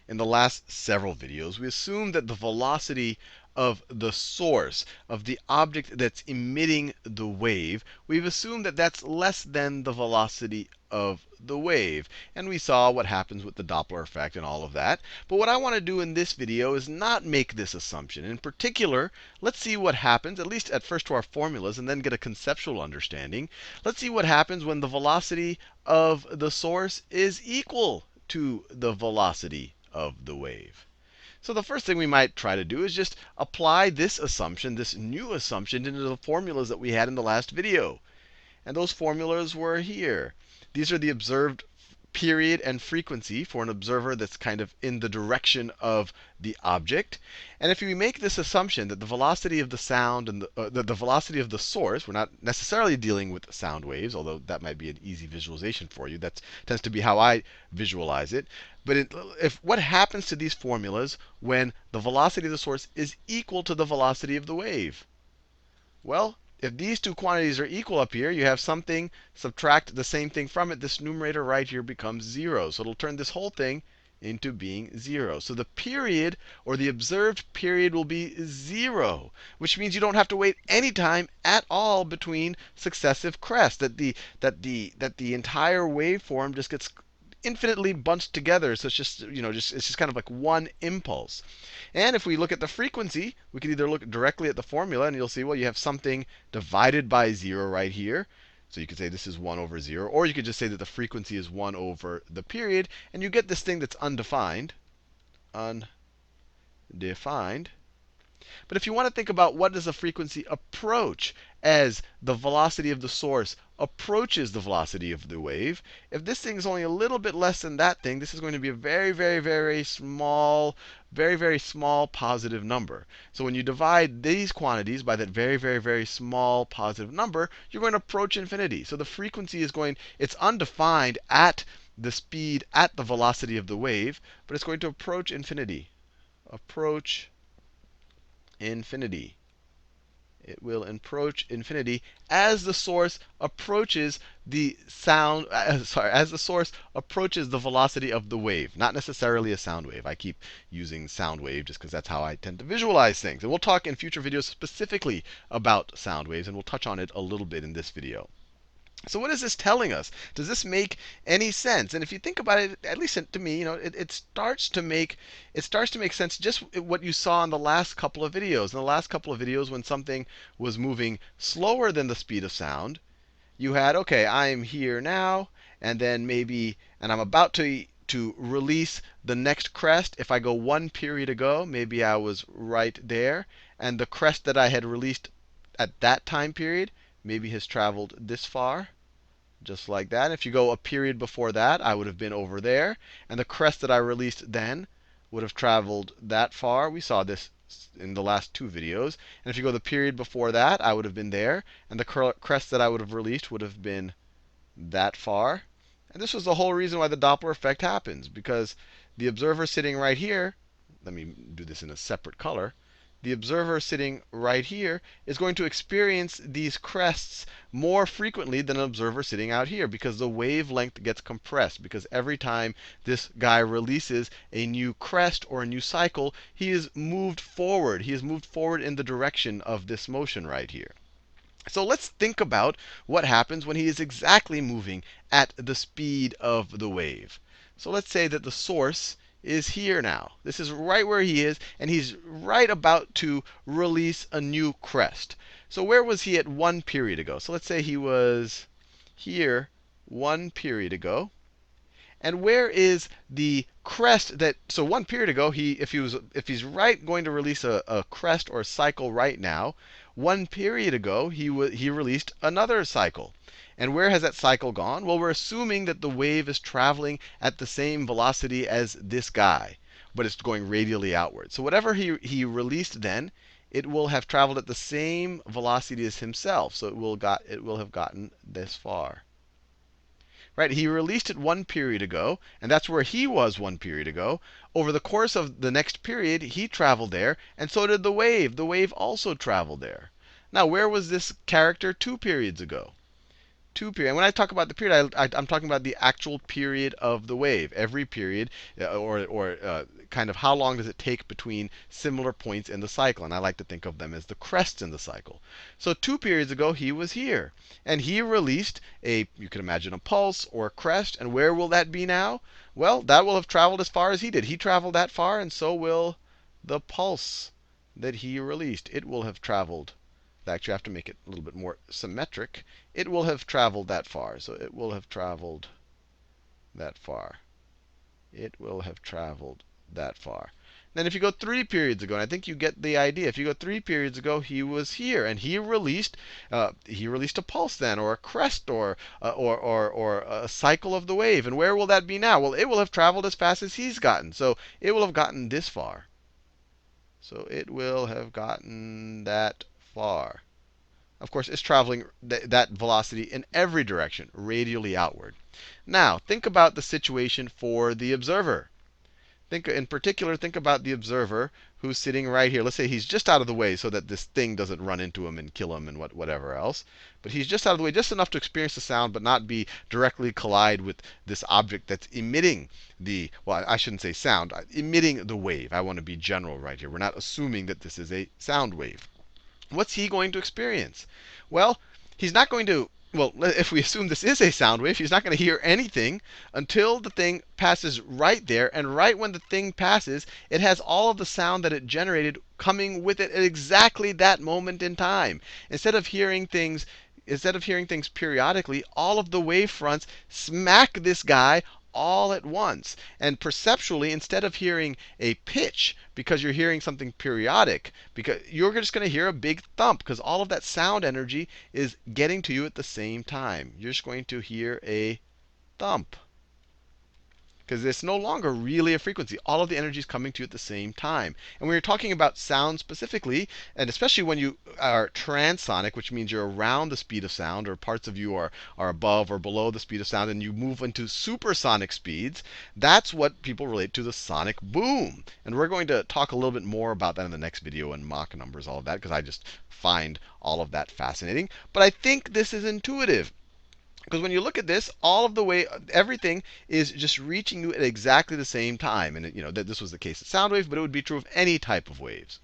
in the last several videos, we assumed that the velocity of the source, of the object that's emitting the wave, we've assumed that that's less than the velocity of the wave. And we saw what happens with the Doppler effect and all of that. But what I want to do in this video is not make this assumption. In particular, let's see what happens, at least at first to our formulas, and then get a conceptual understanding. Let's see what happens when the velocity of the source is equal to the velocity of the wave. So the first thing we might try to do is just apply this assumption, this new assumption, into the formulas that we had in the last video. And those formulas were here. These are the observed period and frequency for an observer that's kind of in the direction of the object. And if we make this assumption that the velocity of the sound and the velocity of the source, we're not necessarily dealing with sound waves, although that might be an easy visualization for you. That tends to be how I visualize it. But if what happens to these formulas when the velocity of the source is equal to the velocity of the wave? Well, if these two quantities are equal up here, you have something, subtract the same thing from it. This numerator right here becomes 0. So it'll turn this whole thing into being 0. So the period, or the observed period, will be 0, which means you don't have to wait any time at all between successive crests. That the entire waveform just gets infinitely bunched together. So it's just, it's just kind of like one impulse. And if we look at the frequency, we can either look directly at the formula, and you'll see, well, you have something divided by 0 right here. So you could say this is 1 over 0. Or you could just say that the frequency is 1 over the period. And you get this thing that's undefined. Undefined. But if you want to think about what does the frequency approach as the velocity of the source approaches the velocity of the wave, if this thing is only a little bit less than that thing, this is going to be a very, very, very small positive number. So when you divide these quantities by that very, very, very small positive number, you're going to approach infinity. So the frequency is it's undefined at the speed, at the velocity of the wave, but it's going to approach infinity. Approach infinity. It will approach infinity as the source approaches the sound. As the source approaches the velocity of the wave, not necessarily a sound wave. I keep using sound wave just because that's how I tend to visualize things. And we'll talk in future videos specifically about sound waves, and we'll touch on it a little bit in this video. So what is this telling us? Does this make any sense? And if you think about it, at least to me, it starts to make sense just what you saw in the last couple of videos. In the last couple of videos, when something was moving slower than the speed of sound, you had, okay, I'm here now, and then maybe, and I'm about to release the next crest. If I go one period ago, maybe I was right there, and the crest that I had released at that time period maybe has traveled this far. Just like that. If you go a period before that, I would have been over there. And the crest that I released then would have traveled that far. We saw this in the last two videos. And if you go the period before that, I would have been there. And the crest that I would have released would have been that far. And this was the whole reason why the Doppler effect happens. Because the observer sitting right here, let me do this in a separate color. The observer sitting right here is going to experience these crests more frequently than an observer sitting out here, because the wavelength gets compressed. Because every time this guy releases a new crest or a new cycle, he is moved forward. He is moved forward in the direction of this motion right here. So let's think about what happens when he is exactly moving at the speed of the wave. So let's say that the source is here now. This is right where he is, and he's right about to release a new crest. So where was he at one period ago? So let's say he was here one period ago. And where is the crest that, so one period ago, if he's right going to release a crest or a cycle right now, one period ago he released another cycle. And where has that cycle gone? Well, we're assuming that the wave is traveling at the same velocity as this guy, but it's going radially outward. So whatever he released then, it will have traveled at the same velocity as himself. So it will have gotten this far. Right? He released it one period ago, and that's where he was one period ago. Over the course of the next period, he traveled there, and so did the wave. The wave also traveled there. Now, where was this character 2 periods ago? 2 period. And when I talk about the period, I'm talking about the actual period of the wave. Every period, or kind of how long does it take between similar points in the cycle. And I like to think of them as the crests in the cycle. So 2 periods ago, he was here. And he released you can imagine a pulse or a crest. And where will that be now? Well, that will have traveled as far as he did. He traveled that far, and so will the pulse that he released. It will have traveled. Actually, I have to make it a little bit more symmetric. It will have traveled that far. So it will have traveled that far. It will have traveled that far. Then if you go 3 periods ago, and I think you get the idea. If you go 3 periods ago, he was here, and he released a pulse then, or a crest, or a cycle of the wave. And where will that be now? Well, it will have traveled as fast as he's gotten. So it will have gotten this far. So it will have gotten that far. Of course, it's traveling that velocity in every direction, radially outward. Now, think about the situation for the observer. In particular, think about the observer who's sitting right here. Let's say he's just out of the way so that this thing doesn't run into him and kill him and whatever else. But he's just out of the way, just enough to experience the sound, but not be directly collide with this object that's emitting well, I shouldn't say sound, emitting the wave. I want to be general right here. We're not assuming that this is a sound wave. What's he going to experience? Well, he's not going to, well, if we assume this is a sound wave, he's not going to hear anything until the thing passes right there. And right when the thing passes, it has all of the sound that it generated coming with it at exactly that moment in time. Instead of hearing things periodically, all of the wave fronts smack this guy all at once. And perceptually, instead of hearing a pitch, because you're hearing something periodic, because you're just going to hear a big thump, because all of that sound energy is getting to you at the same time. You're just going to hear a thump, because it's no longer really a frequency. All of the energy is coming to you at the same time. And when you're talking about sound specifically, and especially when you are transonic, which means you're around the speed of sound, or parts of you are above or below the speed of sound, and you move into supersonic speeds, that's what people relate to the sonic boom. And we're going to talk a little bit more about that in the next video, and Mach numbers, all of that, because I just find all of that fascinating. But I think this is intuitive. Because when you look at this, all of the way, everything is just reaching you at exactly the same time. And this was the case of sound waves, but it would be true of any type of waves.